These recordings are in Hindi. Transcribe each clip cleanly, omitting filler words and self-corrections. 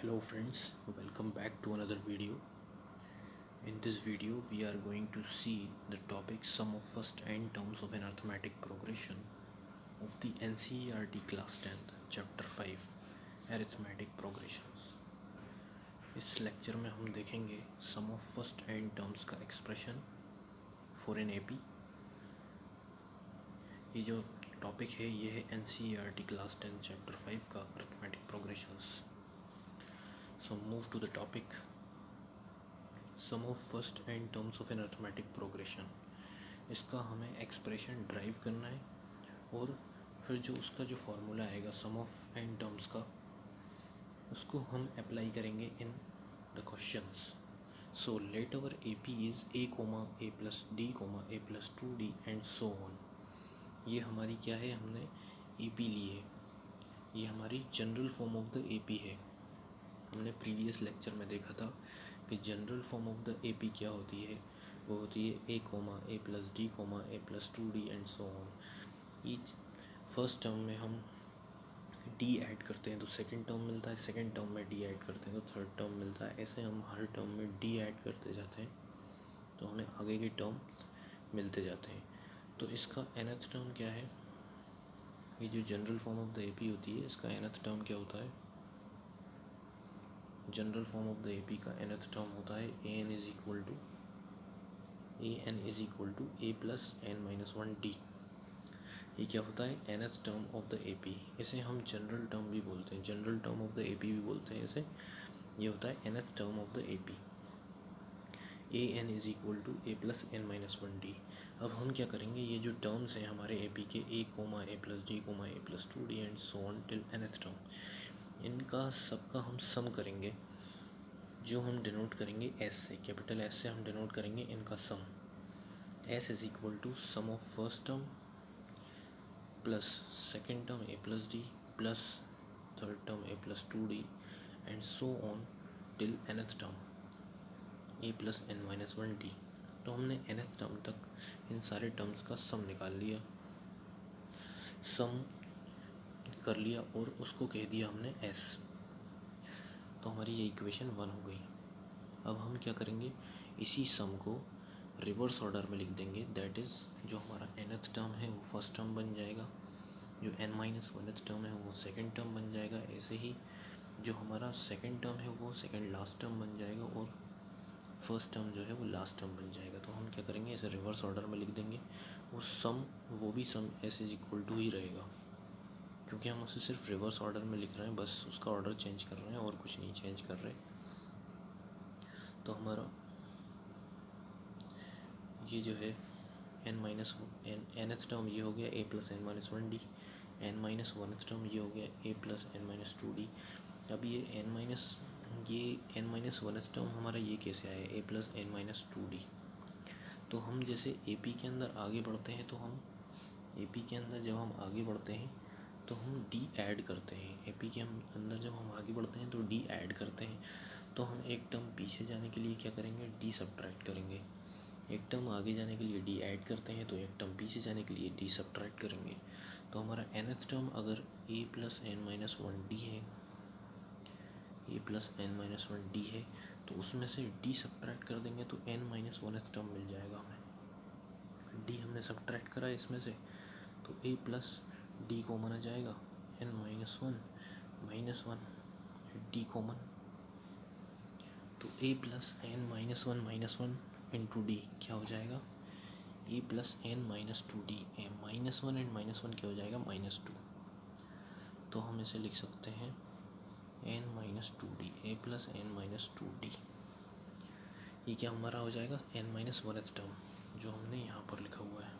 Hello friends, welcome back to another video. In this video we are going to see the topic sum of first n terms of an arithmetic progression of the NCERT class 10th chapter 5 arithmetic progressions. इस लेक्चर में हम देखेंगे sum of first n terms का expression for an AP. ये जो टॉपिक है ये है NCERT क्लास 10 चैप्टर 5 का arithmetic progressions. So move to the topic. Sum of first n terms of an arithmetic progression. इसका हमें एक्सप्रेशन ड्राइव करना है और फिर जो उसका जो फॉर्मूला आएगा सम ऑफ n टर्म्स का उसको हम अप्लाई करेंगे in the questions. So let our A P is a, a plus d, a plus 2d and so on. ये हमारी क्या है, हमने ए पी ली है. ये हमारी general form of the A P है. हमने प्रीवियस लेक्चर में देखा था कि general form of the A P क्या होती है. वो होती है a, a plus d, a plus 2d and so on. Each first term में हम d ऐड करते हैं तो सेकंड टर्म मिलता है, सेकंड टर्म में d ऐड करते हैं तो थर्ड टर्म मिलता है. ऐसे हम हर टर्म में d ऐड करते जाते हैं तो हमें आगे के टर्म मिलते जाते हैं. तो इसका nth टर्म क्या है, ये जो general form of the A P होती है इसका nth टर्म क्या होता है. General form of the A P का nth टर्म होता है a n is equal to a plus n minus 1d. ये क्या होता है, nth term of the A P. इसे हम जनरल टर्म भी बोलते हैं, general term of the A P भी बोलते हैं इसे. ये होता है nth term of the A P. A n is equal to a plus n minus 1d. अब हम क्या करेंगे, ये जो टर्म्स हैं हमारे ए पी के a, a plus d, a plus 2d and so on till nth term, इनका सबका हम सम करेंगे जो हम डिनोट करेंगे एस से, कैपिटल एस से हम डिनोट करेंगे इनका sum. S is equal to sum of first term plus second term a plus d plus third term a plus 2d and so on till nth term a plus n minus 1d. तो हमने nth टर्म तक इन सारे टर्म्स का सम निकाल लिया, सम कर लिया और उसको कह दिया हमने s. तो हमारी ये इक्वेशन 1 हो गई. अब हम क्या करेंगे, इसी सम को रिवर्स ऑर्डर में लिख देंगे. दैट इज़ जो हमारा nth टर्म है वो फर्स्ट टर्म बन जाएगा, जो n माइनस 1th टर्म है वो सेकंड टर्म बन जाएगा. ऐसे ही जो हमारा सेकंड टर्म है वो सेकंड लास्ट टर्म बन जाएगा और फर्स्ट टर्म जो है वो लास्ट टर्म बन जाएगा. तो हम क्या करेंगे, इसे रिवर्स ऑर्डर में लिख देंगे और सम वो भी सम s इज इक्वल टू ही रहेगा, क्योंकि हम उसे सिर्फ रिवर्स ऑर्डर में लिख रहे हैं, बस उसका ऑर्डर चेंज कर रहे हैं और कुछ नहीं चेंज कर रहे. तो हमारा ये जो है nth टर्म ये हो गया a plus n minus 1d, n minus 1th term ये हो गया a plus n minus 2d. अब ये n माइनस 1th टर्म हमारा ये कैसे आया, a plus n minus 2d. तो हम जैसे ए पी के अंदर आगे बढ़ते हैं तो हम ए पी के अंदर जब हम आगे बढ़ते हैं तो हम d ऐड करते हैं. ए पी के अंदर जब हम आगे बढ़ते हैं तो d ऐड करते हैं. तो हम एक टर्म पीछे जाने के लिए क्या करेंगे, d सब्ट्रैक्ट करेंगे. एक टर्म आगे जाने के लिए d ऐड करते हैं तो एक टर्म पीछे जाने के लिए d सब्ट्रैक्ट करेंगे. तो हमारा nth टर्म अगर a plus n minus 1d है, a plus n minus 1d है, तो उसमें से d सब्ट्रैक्ट कर देंगे तो n माइनस 1th टर्म मिल जाएगा हमें. d हमने सब्ट्रैक्ट करा इसमें से तो a प्लस d कॉमन आ जाएगा, n माइनस 1 d कॉमन. तो a plus n minus 1 into d क्या हो जाएगा, a plus n minus 2d. Minus 1 and minus 1 क्या हो जाएगा, माइनस 2. तो हम इसे लिख सकते हैं n minus 2d, a plus n minus 2d. ये क्या हमारा हो जाएगा, n माइनस 1th टर्म जो हमने यहाँ पर लिखा हुआ है.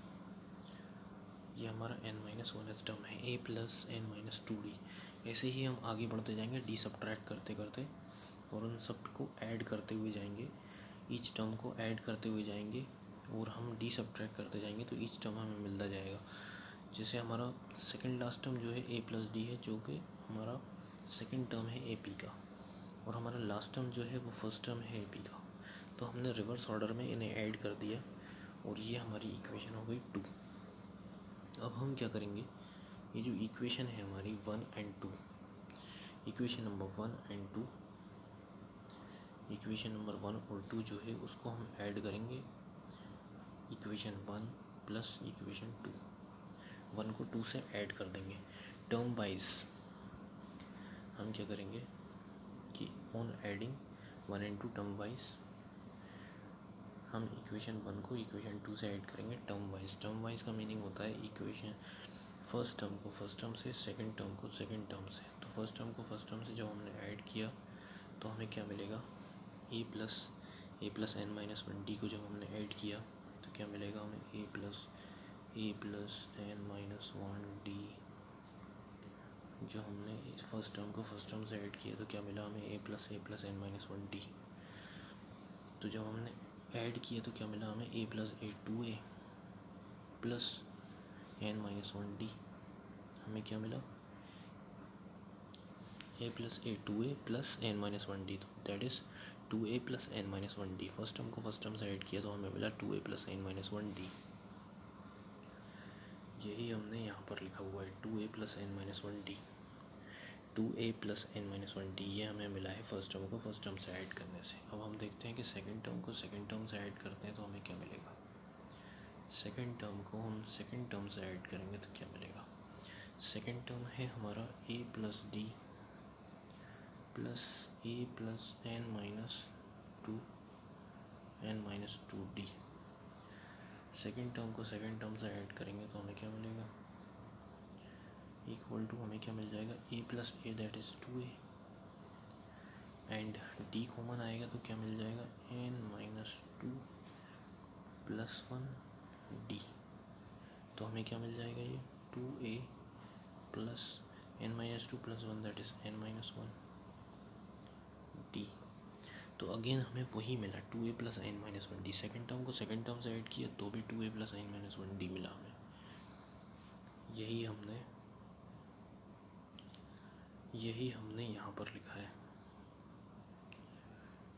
ये हमारा n माइनस 1th टर्म है, a plus n minus 2d. ऐसे ही हम आगे बढ़ते जाएंगे d सब्ट्रैक्ट करते करते और उन सब को ऐड करते हुए जाएंगे, ईच टर्म को ऐड करते हुए जाएंगे और हम d सब्ट्रैक्ट करते जाएंगे तो ईच टर्म हमें मिलता जाएगा. जैसे हमारा सेकंड लास्ट टर्म जो है a प्लस डी है, जो कि हमारा सेकंड टर्म है ए पी का, और हमारा लास्ट टर्म जो है वो फर्स्ट टर्म है ए पी का. तो हमने रिवर्स ऑर्डर में इन्हें ऐड कर दिया और ये हमारी इक्वेशन हो गई 2. अब हम क्या करेंगे, ये जो इक्वेशन है हमारी 1 and 2, equation number 1 and 2, equation number 1 और 2 जो है उसको हम ऐड करेंगे, इक्वेशन 1 प्लस इक्वेशन 2, 1 को 2 से ऐड कर देंगे। टर्म वाइज हम क्या करेंगे कि on adding 1 and 2 term wise हम इक्वेशन 1 को इक्वेशन 2 से ऐड करेंगे टर्म वाइज। टर्म वाइज का मीनिंग होता है इक्वेशन फर्स्ट टर्म को फर्स्ट टर्म से, सेकंड टर्म को सेकंड टर्म से। तो फर्स्ट टर्म को फर्स्ट टर्म से जब हमने ऐड किया तो हमें क्या मिलेगा, ए प्लस एन माइनस 1 डी को जब हमने ऐड किया तो क्या मिलेगा हमें, a plus n minus 1 d. जो हमने इस फर्स्ट टर्म को फर्स्ट टर्म से ऐड किया तो क्या मिला हमें, a plus n minus 1 d. तो जब हमने ऐड किया तो क्या मिला हमें, a plus n minus 1 d. हमें क्या मिला, a plus n minus 1 d, तो that is 2a plus n minus 1 d. First term को फर्स्ट टर्म से ऐड किया तो हमें मिला 2a plus n minus 1 D. यही हमने यहाँ पर लिखा हुआ है 2a plus n minus 1 d, 2a plus n minus 1 d. ये हमें मिला है फर्स्ट टर्म को फर्स्ट टर्म से ऐड करने से। अब हम देखते हैं कि सेकंड टर्म को सेकंड टर्म से ऐड करते हैं तो हमें क्या मिलेगा। सेकंड टर्म को हम सेकंड टर्म से ऐड करेंगे तो क्या मिलेगा, सेकंड टर्म है हमारा a plus d plus a plus n minus two d. Second term को सेकेंड टर्म से ऐड करेंगे तो हमें क्या मिलेगा, इक्वल टू हमें क्या मिल जाएगा, a plus a that is 2a and d common आएगा तो क्या मिल जाएगा, एन माइनस 2 प्लस 1 डी। तो हमें क्या मिल जाएगा, ये 2a plus n minus 2 plus 1 that is n minus 1 d. तो अगेन हमें वही मिला 2a plus n minus 1 d. Second term को सेकेंड टर्म से ऐड किया तो भी 2a plus n minus 1 D मिला हमें। यही हमने यहाँ पर लिखा है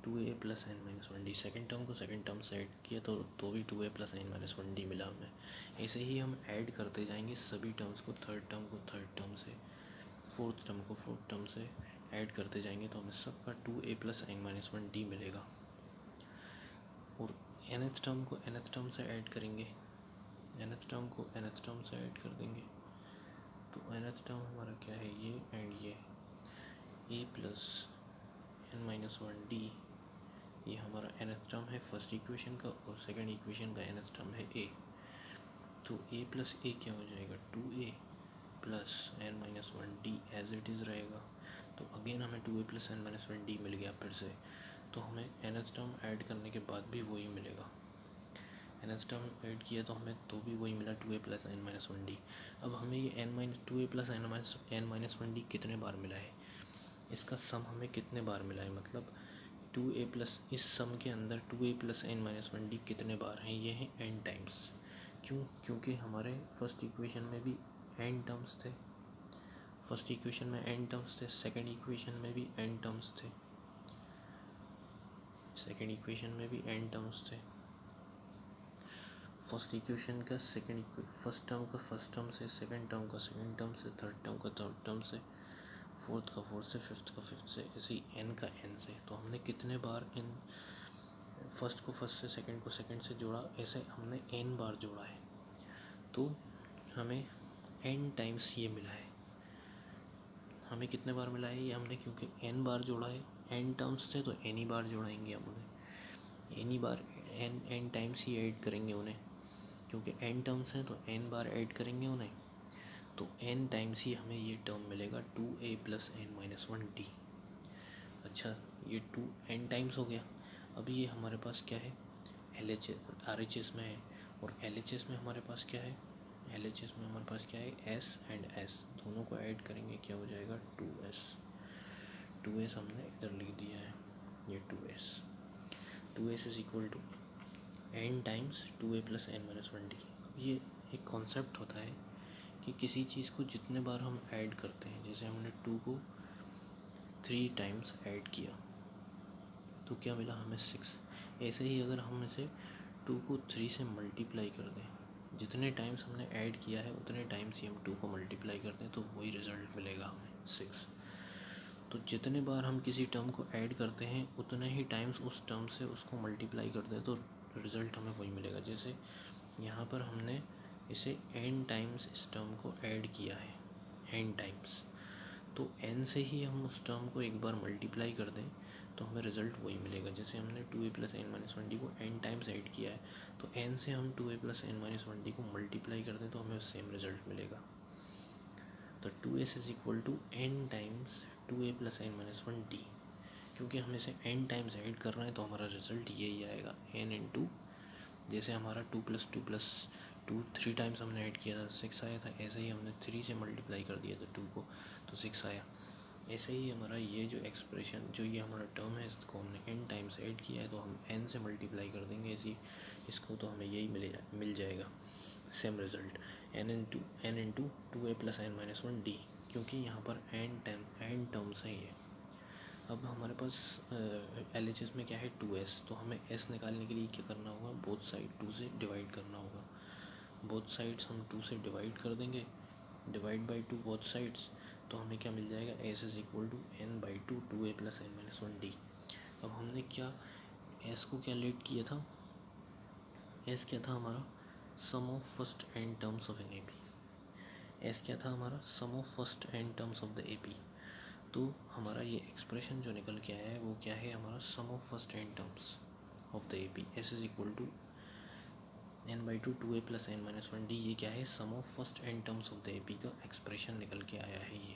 2a plus n minus 1 d. Second term को सेकेंड टर्म से ऐड किया तो भी 2a plus n minus 1 D मिला हमें। ऐसे ही हम ऐड करते जाएंगे सभी टर्म्स को, थर्ड टर्म को थर्ड टर्म से, फोर्थ टर्म को फोर्थ टर्म से ऐड करते जाएंगे तो हमें सबका 2a plus n minus 1 D मिलेगा। और nth टर्म को nth टर्म से ऐड करेंगे, nth टर्म को nth टर्म से ऐड कर देंगे तो nth टर्म हमारा क्या है, ये एंड ये a plus n minus 1 d. ये हमारा nth टर्म है फर्स्ट इक्वेशन का और सेकंड इक्वेशन का nth टर्म है a। तो a प्लस ए क्या हो जाएगा, 2a plus n minus 1 d as it is रहेगा। तो अगेन हमें 2a plus n minus 1 d मिल गया फिर से। तो हमें nth टर्म ऐड करने के बाद भी वही मिलेगा, nth टर्म ऐड किया तो हमें तो भी वही मिला 2a plus n minus 1 d. अब हमें ये 2a plus n minus 1 D कितने बार मिला है, इसका सम हमें कितने बार मिला है, मतलब 2a प्लस, इस सम के अंदर 2a plus n minus 1 D कितने बार हैं, ये हैं n टाइम्स। क्यों, क्योंकि हमारे फर्स्ट इक्वेशन में भी n टर्म्स थे, फर्स्ट इक्वेशन में n टर्म्स थे, सेकंड इक्वेशन में भी n टर्म्स थे, सेकंड इक्वेशन में भी n टर्म्स थे। फर्स्ट इक्वेशन का फर्स्ट टर्म का फर्स्ट टर्म से, सेकंड टर्म का सेकंड टर्म से, थर्ड टर्म का थर्ड टर्म से, फोर्थ का फोर्थ से, फिफ्थ का फिफ्थ से, ऐसे ही n का n से। तो हमने कितने बार n, फर्स्ट को फर्स्ट से, सेकंड को सेकंड से जोड़ा, ऐसे हमने n बार जोड़ा है। तो हमें n टाइम्स ये मिला है। हमें कितने बार मिला है ये, हमने क्योंकि n बार जोड़ा है, n टर्म्स थे तो n ही बार जोड़ाएंगे हम उन्हें, n ही बार n टाइम्स ही ऐड करेंगे उन्हें, क्योंकि n टर्म्स हैं तो n बार ऐड करेंगे उन्हें। तो n टाइम्स ही हमें ये टर्म मिलेगा 2a plus n minus 1 D. अच्छा, ये 2 n टाइम्स हो गया। अभी ये हमारे पास क्या है, RHS में है, और LHS में हमारे पास क्या है, LHS में हमारे पास क्या है, s एंड s दोनों को ऐड करेंगे क्या हो जाएगा, 2s हमने इधर लिख दिया है, ये 2s is equal to n times 2a plus n minus 1 d. अब ये एक कॉन्सेप्ट होता है कि किसी चीज़ को जितने बार हम ऐड करते हैं, जैसे हमने 2 को 3 टाइम्स ऐड किया तो क्या मिला हमें 6। ऐसे ही अगर हम इसे 2 को 3 से मल्टीप्लाई कर दें, जितने टाइम्स हमने ऐड किया है उतने टाइम्स ही हम 2 को मल्टीप्लाई करते हैं तो वही रिज़ल्ट मिलेगा हमें 6। तो जितने बार हम किसी टर्म को ऐड करते हैं उतने ही टाइम्स उस टर्म से उसको मल्टीप्लाई करते हैं तो रिज़ल्ट हमें वही मिलेगा। जैसे यहाँ पर हमने इसे n टाइम्स इस टर्म को ऐड किया है, n टाइम्स, तो n से ही हम उस टर्म को एक बार मल्टीप्लाई कर दें तो हमें रिज़ल्ट वही मिलेगा। जैसे हमने 2a + n - 1d को n टाइम्स ऐड किया है तो n से हम 2a + n - 1d को मल्टीप्लाई कर दें तो हमें सेम रिज़ल्ट मिलेगा। तो 2s = n times 2a + n - 1d। क्योंकि हम इसे n टाइम्स ऐड कर रहे हैं तो हमारा रिज़ल्ट यही आएगा, n इंटू, जैसे हमारा 2 + 2 + 2 3 टाइम्स हमने ऐड किया था 6 आया था, ऐसे ही हमने 3 से मल्टीप्लाई कर दिया था 2 को तो 6 आया। ऐसे ही हमारा ये जो एक्सप्रेशन, जो ये हमारा टर्म है, इसको हमने n टाइम्स ऐड किया है तो हम n से मल्टीप्लाई कर देंगे इसको तो हमें यही मिल जाएगा same result, n into 2a + n - 1d, क्योंकि यहाँ पर n टर्म्स हैं ये। अब हमारे पास LHS में क्या है 2s, तो हमें s निकालने के लिए क्या करना होगा, बोथ साइड 2 से डिवाइड करना होगा। बोथ साइड्स हम 2 से डिवाइड कर देंगे, डिवाइड बाई 2 बोथ साइड्स, तो हमें क्या मिल जाएगा, s = n/2 2a + n - 1d। अब हमने क्या s को क्या लेट किया था, s क्या था हमारा, sum of first n terms of an AP। s क्या था हमारा, sum of first n terms of the AP। तो हमारा ये एक्सप्रेशन जो निकल के आया है वो क्या है, हमारा sum of first n terms of the AP। s = n/2 2a + n - 1d, ये क्या है, sum of first n terms of the AP का एक्सप्रेशन निकल के आया है। ये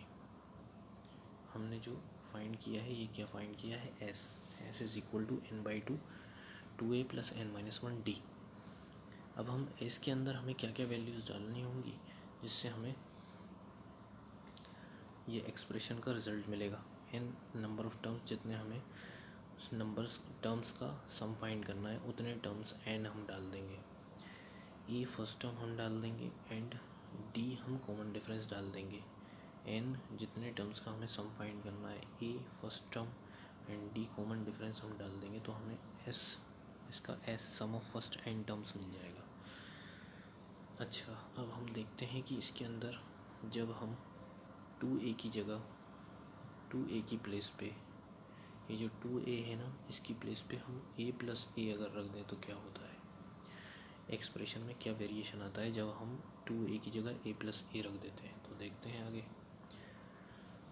हमने जो फाइंड किया है, ये क्या फाइंड किया है, s = n/2 2a + n - 1d। अब हम s के अंदर हमें क्या क्या वैल्यूज़ डालनी होंगी जिससे हमें ये एक्सप्रेशन का रिज़ल्ट मिलेगा। n नंबर ऑफ़ टर्म्स, जितने हमें टर्म्स का सम फाइंड करना है उतने टर्म्स n हम डाल देंगे। e फर्स्ट टर्म हम डाल देंगे एंड d हम कॉमन डिफरेंस डाल देंगे। n जितने टर्म्स का हमें सम फाइंड करना है, e first term and d common difference हम डाल देंगे तो हमें इसका सम ऑफ फर्स्ट n टर्म्स मिल जाएगा। अच्छा, अब हम देखते हैं कि इसके अंदर जब हम 2a की जगह 2a की प्लेस पे, ये जो 2a है ना, इसकी प्लेस पे हम a + a अगर रख दें तो क्या होता है, एक्सप्रेशन में क्या वेरिएशन आता है जब हम 2a की जगह a + a रख देते हैं। तो देखते हैं आगे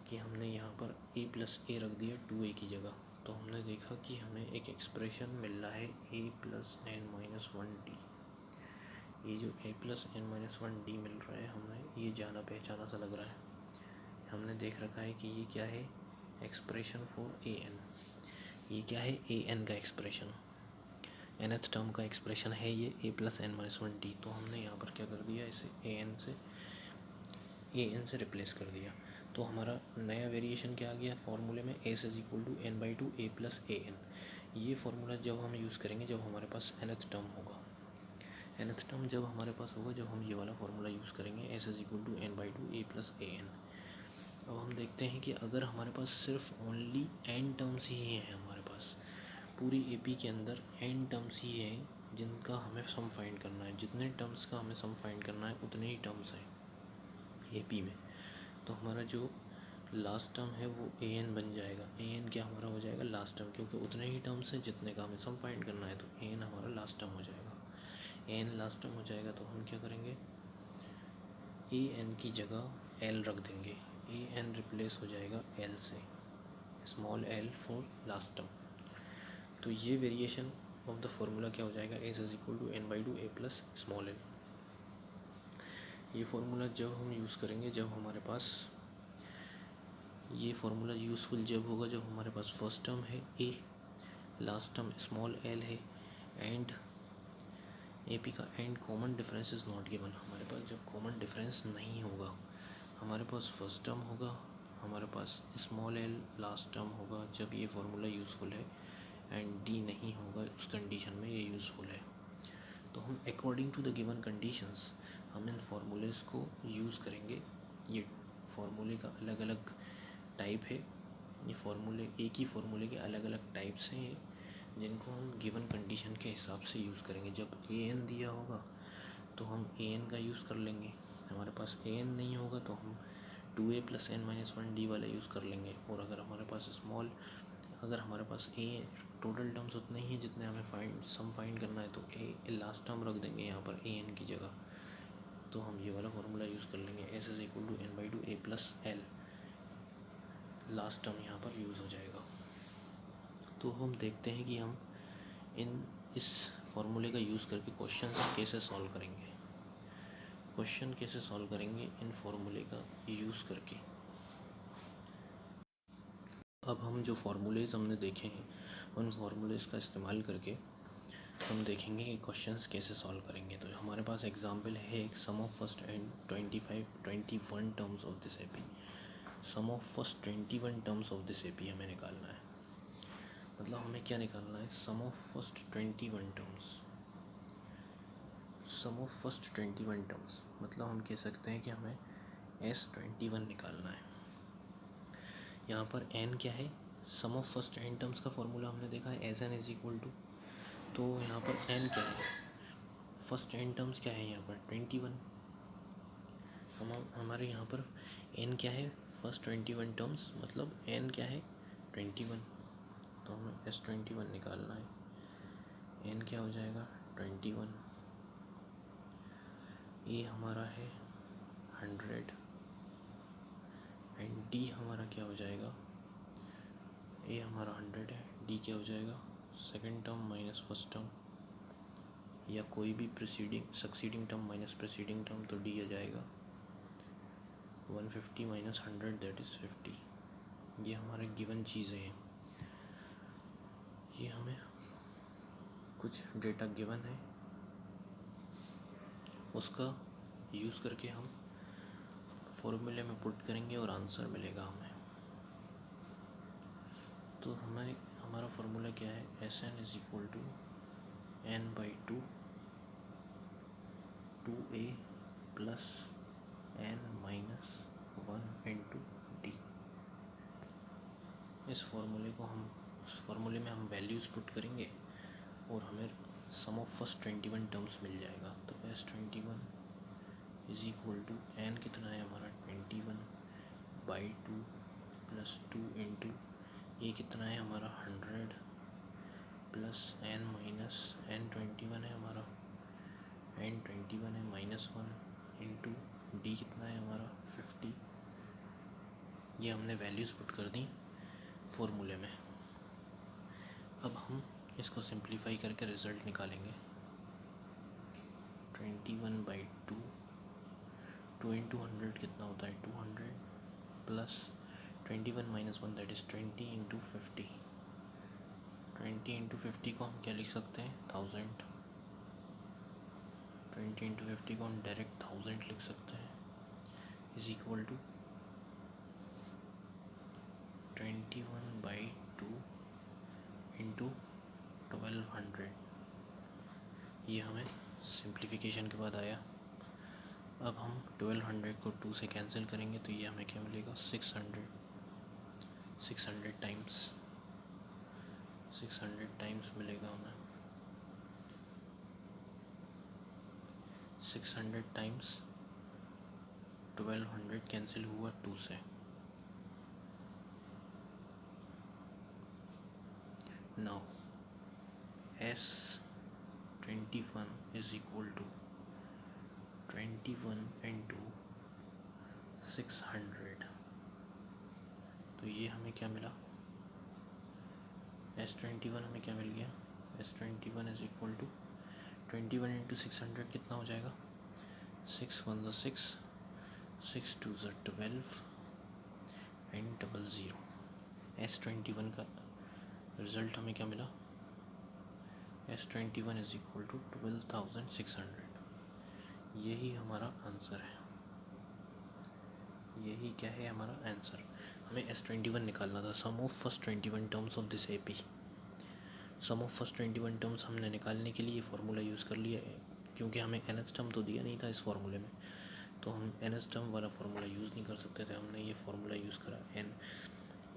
कि हमने यहाँ पर a + a रख दिया 2a की जगह, तो हमने देखा कि हमें एक एक्सप्रेशन मिल रहा है a + n - 1d। ये जो a + n - 1d मिल रहा है हमें, ये जाना पहचाना सा लग रहा है। हमने देख रखा है कि ये क्या है, एक्सप्रेशन फॉर an। ये क्या है, an का एक्सप्रेशन, nth टर्म का एक्सप्रेशन है ये a + n - 1d। तो हमने यहाँ पर क्या कर दिया, इसे an से रिप्लेस कर दिया। तो हमारा नया वेरिएशन क्या आ गया फॉर्मूले में, s = n/2 a + an। ये फार्मूला जब हम यूज़ करेंगे जब हमारे पास nth टर्म होगा, nth टर्म जब हमारे पास होगा, जब हम ये वाला फार्मूला यूज़ करेंगे, s = n/2 a + an। अब हम देखते हैं कि अगर हमारे पास सिर्फ ओनली n टर्म्स ही हैं, हमारे पास पूरी AP के अंदर n टर्म्स ही हैं जिनका हमें सम फाइंड करना है, जितने टर्म्स का हमें सम फाइंड करना है उतने ही टर्म्स हैं AP में, तो हमारा जो लास्ट टर्म है वो an बन जाएगा। an क्या हमारा हो जाएगा, लास्ट टर्म, क्योंकि उतने ही टर्म्स हैं जितने का हमें सम फाइंड करना है, तो an हमारा लास्ट टर्म हो जाएगा। an लास्ट टर्म हो जाएगा तो हम क्या करेंगे, an की जगह l रख देंगे, an रिप्लेस हो जाएगा l से, small l for last term. तो ये वेरिएशन ऑफ द फार्मूला क्या हो जाएगा, s = n/2 a + small l। ये फार्मूला जब हम यूज़ करेंगे, जब हमारे पास ये फार्मूला यूज़फुल जब होगा जब हमारे पास फर्स्ट टर्म है a, last term small l है एंड AP का and common difference is not given. हमारे पास जब कॉमन डिफरेंस नहीं होगा, हमारे पास फर्स्ट टर्म होगा, हमारे पास स्मॉल l लास्ट टर्म होगा, जब ये फार्मूला यूज़फुल है एंड d नहीं होगा, उस कंडीशन में ये यूज़फुल है। तो हम according to the given conditions हम इन फार्मूलेस को यूज़ करेंगे। ये फार्मूले का अलग अलग टाइप है, ये फार्मूले एक ही फार्मूले के अलग अलग टाइप्स हैं जिनको हम गिवन कंडीशन के हिसाब से यूज़ करेंगे। जब an दिया होगा तो हम an का यूज़ कर लेंगे, हमारे पास an नहीं होगा तो हम 2a + n - 1d वाला यूज़ कर लेंगे, और अगर हमारे स्मॉल, अगर हमारे पास ए टोटल टर्म्स उतने ही हैं जितने हमें सम फाइंड करना है, तो ए लास्ट टर्म रख देंगे यहाँ पर ए एन की जगह, तो हम ये वाला फार्मूला यूज़ कर लेंगे, S is equal to n by two a plus l, last term यहाँ पर यूज़ हो जाएगा। तो हम देखते हैं कि हम इस फार्मूले का यूज़ करके क्वेश्चन कैसे सॉल्व करेंगे, क्वेश्चन कैसे सॉल्व करेंगे इन फार्मूले का यूज़ करके। अब हम जो फार्मूलेज हमने देखे हैं उन फार्मूलेज का इस्तेमाल करके हम देखेंगे कि क्वेश्चंस कैसे सॉल्व करेंगे। तो हमारे पास एग्जांपल है एक sum of first and 21 terms of this AP, sum of first 21 terms of this AP हमें निकालना है। मतलब हमें क्या निकालना है, sum of first 21 terms, sum of first 21 terms, मतलब हम कह सकते हैं कि हमें S21 निकालना है। यहाँ पर n क्या है, sum of first n terms का फॉर्मूला हमने देखा है S n is equal to, तो यहाँ पर n क्या है, फर्स्ट n टर्म्स क्या है यहाँ पर 21, हमारे यहाँ पर n क्या है, फर्स्ट 21 टर्म्स, मतलब n क्या है 21, तो हमें S21 निकालना है। n क्या हो जाएगा 21, ये हमारा है 100 एंड d हमारा क्या हो जाएगा, a हमारा 100 है, d क्या हो जाएगा second term minus first term, या कोई भी succeeding term minus preceding term, तो d आ जाएगा 150 माइनस 100 दैट इज़ 50। ये हमारे गिवन चीज़ें हैं, ये हमें कुछ डेटा गिवन है, उसका यूज़ करके हम फॉर्मूले में पुट करेंगे और आंसर मिलेगा हमें। तो हमारा फार्मूला क्या है, S n is equal to n by two a plus n minus 1 into d. इस फार्मूले में हम वैल्यूज़ पुट करेंगे और हमें सम ऑफ फर्स्ट 21 टर्म्स मिल जाएगा। तो S21 is equal to N कितना है हमारा 21 बाई 2 प्लस 2 इंटू ये कितना है हमारा 100 प्लस एन माइनस एन 21 है हमारा, एन 21 है माइनस 1 इंटू डी कितना है हमारा 50। ये हमने वैल्यूज़ पुट कर दी फॉर्मूले में। अब हम इसको सिंप्लीफाई करके रिज़ल्ट निकालेंगे। 21 बाई 2 इंटू 100 कितना होता है 200 plus 21 minus 1 that is 20 into 50। 20 into 50 को हम क्या लिख सकते हैं 1000, 20 इंटू 50 को हम डायरेक्ट 1000 लिख सकते हैं, is equal to 21 by 2 into 1200। ये हमें सिंप्लीफिकेशन के बाद आया। अब हम 1200 को 2 से कैंसिल करेंगे तो ये हमें क्या मिलेगा 600 टाइम्स, 600 टाइम्स मिलेगा हमें, 600 टाइम्स 1200 कैंसिल हुआ 2 से। Now S21 is equal to 21 into 600, तो ये हमें क्या मिला, S21 हमें क्या मिल गया, S21 is equal to 21 into 600 कितना हो जाएगा 6 1 6, 6 2 12 एंड 00। S21 का रिज़ल्ट हमें क्या मिला, S21 इज इक्वल टू 12,600। यही हमारा आंसर है, यही क्या है हमारा आंसर। हमें S21 निकालना था, sum of first 21 terms of this AP. Sum of first 21 terms हमने निकालने के लिए फार्मूला यूज़ कर लिया है, क्योंकि हमें NH टर्म तो दिया नहीं था इस फार्मूले में, तो हम NH टर्म वाला फार्मूला यूज़ नहीं कर सकते थे। हमने ये फार्मूला यूज़ करा n,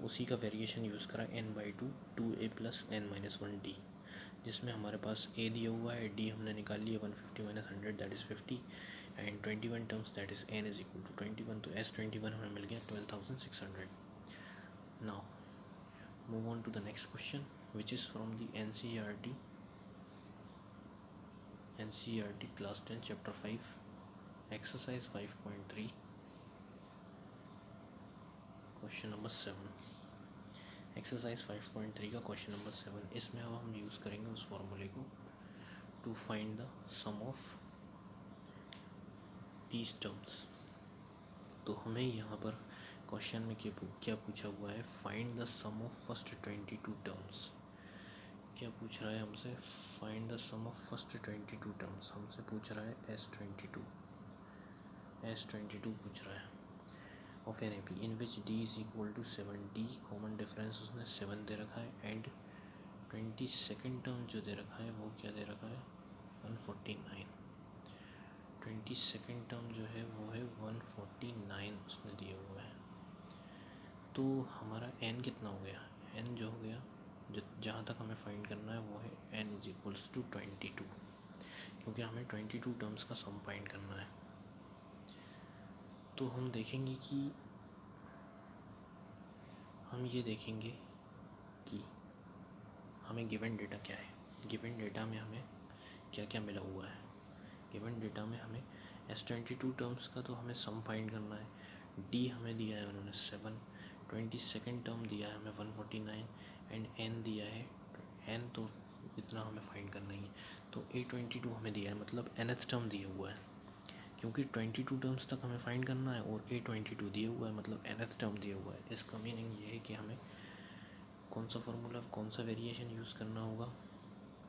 उसी का वेरिएशन यूज़ करा n by 2 a plus n minus 1 d, जिसमें हमारे पास a दिया हुआ है, d हमने निकाल लिया 150 minus 100 that is 50 and 21 terms that is n is equal to 21। तो S21 हमें मिल गया 12,600। Now Move on to the next question, which is from the NCERT class 10 chapter 5 exercise 5.3 question number 7। Exercise 5.3 का क्वेश्चन नंबर 7, इसमें अब हम यूज़ करेंगे उस फॉर्मूले को to find the sum of these terms. तो हमें यहाँ पर क्वेश्चन में क्या पूछा हुआ है, find the sum of first 22 terms. क्या पूछ रहा है हमसे, find the sum of first 22 terms. हमसे पूछ रहा है S22 पूछ रहा है of an AP in which D is equal to 7। D common difference उसने 7 दे रखा है एंड 22nd टर्म जो दे रखा है वो क्या दे रखा है 149। 22nd टर्म जो है वो है 149 उसने दिया हुआ है। तो हमारा n कितना हो गया, n जो हो गया जहाँ तक हमें फाइंड करना है वो है n इज इक्वल्स टू 22, क्योंकि हमें 22 टर्म्स का सम फाइंड करना है। तो हम देखेंगे कि हम ये देखेंगे कि हमें गिवन डेटा क्या है। गिवन डेटा में हमें क्या क्या मिला हुआ है। गिवन डेटा में हमें S22 टर्म्स का तो हमें सम फाइंड करना है। D हमें दिया है उन्होंने 7, 22nd टर्म दिया है हमें 149 एंड n दिया है n, तो इतना हमें फाइंड करना ही है। तो A22 हमें दिया है, मतलब nth टर्म दिया हुआ है, क्योंकि 22 टर्म्स तक हमें फाइंड करना है और A22 दिया हुआ है, मतलब nth टर्म दिया हुआ है। इसका मीनिंग ये है कि हमें कौन सा फार्मूला, कौन सा वेरिएशन यूज़ करना होगा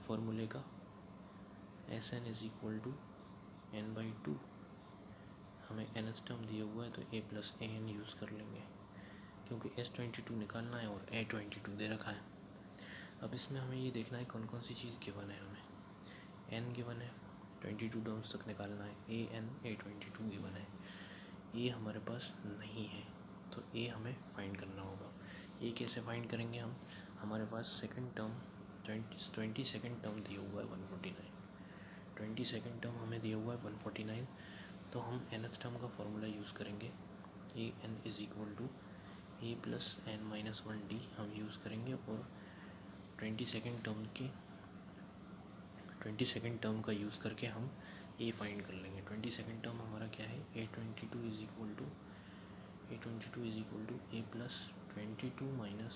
फार्मूले का, Sn is equal to n/2। हमें nth टर्म दिया हुआ है तो a प्लस an यूज़ कर लेंगे, क्योंकि S22 निकालना है और A22 दे रखा है। अब इसमें हमें ये देखना है कौन कौन सी चीज़ गिवन है। हमें n गिवन है, 22 टर्म्स तक निकालना है, A22 गिवन है। ये हमारे पास नहीं है तो a हमें फाइंड करना होगा। a कैसे फाइंड करेंगे हम, हमारे पास सेकंड टर्म 22nd टर्म दिया हुआ है 149, 22nd टर्म हमें दिया हुआ है 149, तो हम nth टर्म का फॉर्मूला यूज़ करेंगे। an is equal to a plus n-1d हम यूज़ करेंगे और 22nd टर्म का यूज़ करके हम a फाइंड कर लेंगे। 22nd टर्म हमारा क्या है, A22 is equal to a plus 22 minus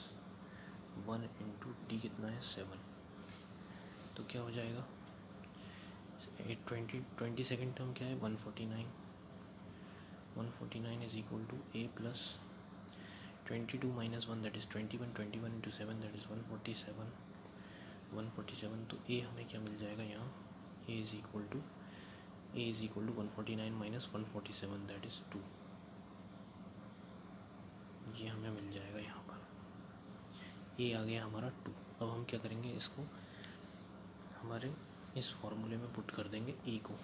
1 into d कितना है 7, तो क्या हो जाएगा 22nd टर्म क्या है 149 is equal to a plus 22 minus 1 that is 21 into 7 that is 147। तो a हमें क्या मिल जाएगा यहाँ, a is equal to 149 minus 147 that is 2। ये हमें मिल जाएगा यहाँ पर, a आ गया हमारा 2। अब हम क्या करेंगे, इसको हमारे इस फॉर्मूले में पुट कर देंगे a को,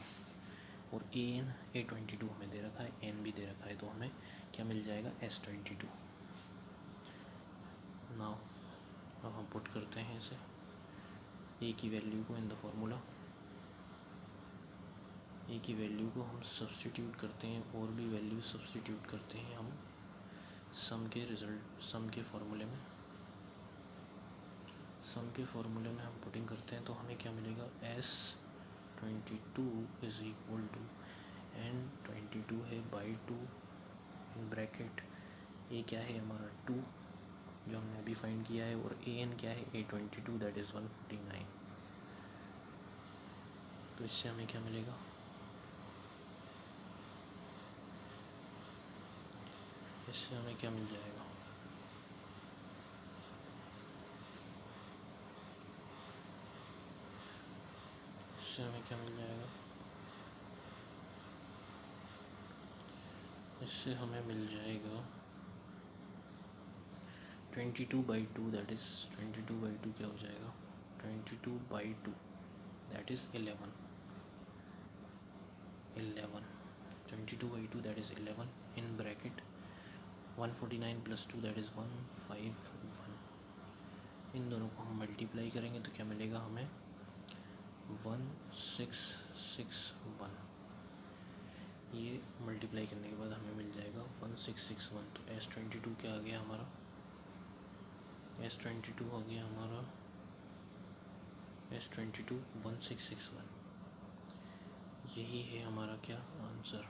और A22 हमें दे रखा है, n भी दे रखा है, तो हमें क्या मिल जाएगा S22। नाउ अब हम पुट करते हैं इसे a की वैल्यू को इन द फॉर्मूला, a की वैल्यू को हम सब्सटीट्यूट करते हैं और भी वैल्यू सब्सटीट्यूट करते हैं हम सम के फॉर्मूले में हम पुटिंग करते हैं, तो हमें क्या मिलेगा S22 is equal to n22 है बाई 2 इन ब्रैकेट a क्या है हमारा 2 जो हमने अभी फाइंड किया है, और an क्या है A22 दैट इज़ 149। तो इससे हमें क्या मिलेगा, इससे हमें क्या मिल जाएगा, इससे हमें क्या मिल जाएगा, इससे हमें मिल जाएगा 22/2 दैट इज़ 22/2 क्या हो जाएगा 22/2 that is 11 22/2 that is 11 in bracket 149 plus 2 that is 151। इन दोनों को हम मल्टीप्लाई करेंगे तो क्या मिलेगा हमें 1661। ये मल्टीप्लाई करने के बाद हमें मिल जाएगा 1661। तो S22 क्या आ गया हमारा S22 हो गया हमारा S22 1661। यही है हमारा क्या आंसर,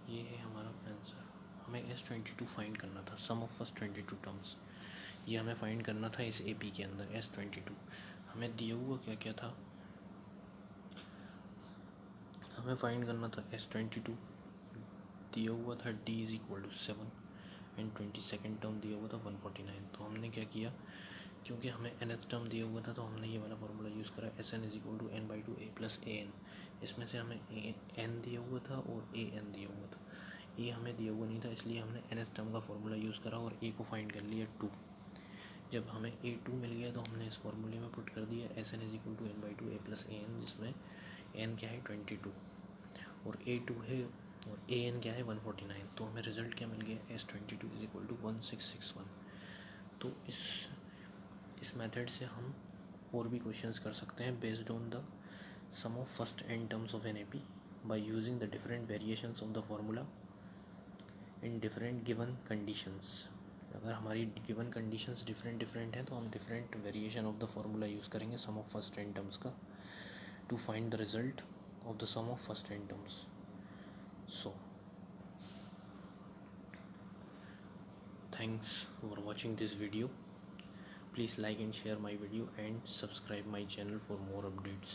ये है हमारा आंसर। हमें S22 फाइंड करना था, सम ऑफ फर्स्ट 22 टर्म्स। ये हमें फाइंड करना था इस AP के अंदर S22। हमें दिया हुआ क्या क्या था, हमें फाइंड करना था S22, दिया हुआ था D = 7 एंड 22nd टर्म दिया हुआ था 149। तो हमने क्या किया, क्योंकि हमें nth टर्म दिया हुआ था तो हमने ये वाला फार्मूला यूज़ करा, Sn = n/2 a + an। इसमें से हमें n दिया हुआ था और an दिया हुआ था, ये हमें दिया हुआ नहीं था, इसलिए हमने nth टर्म का फार्मूला यूज़ करा और a को फाइंड कर लिया 2। जब हमें a2 मिल गया तो हमने इस फार्मूले में पुट कर दिया Sn = n/2 a + an, जिसमें n क्या है 22 और a2 है और an क्या है 149। तो हमें रिज़ल्ट क्या मिल गया, S22 = 1661। तो इस मेथड से हम और भी क्वेश्चंस कर सकते हैं based on the sum of first n terms of an AP by using the different variations of the formula in different given conditions. अगर हमारी गिवन कंडीशंस डिफरेंट हैं तो हम different variation of the formula use करेंगे sum of first n terms का, to find the result of the sum of first n terms. So thanks for watching this video. Please like and share my video and subscribe my channel for more updates.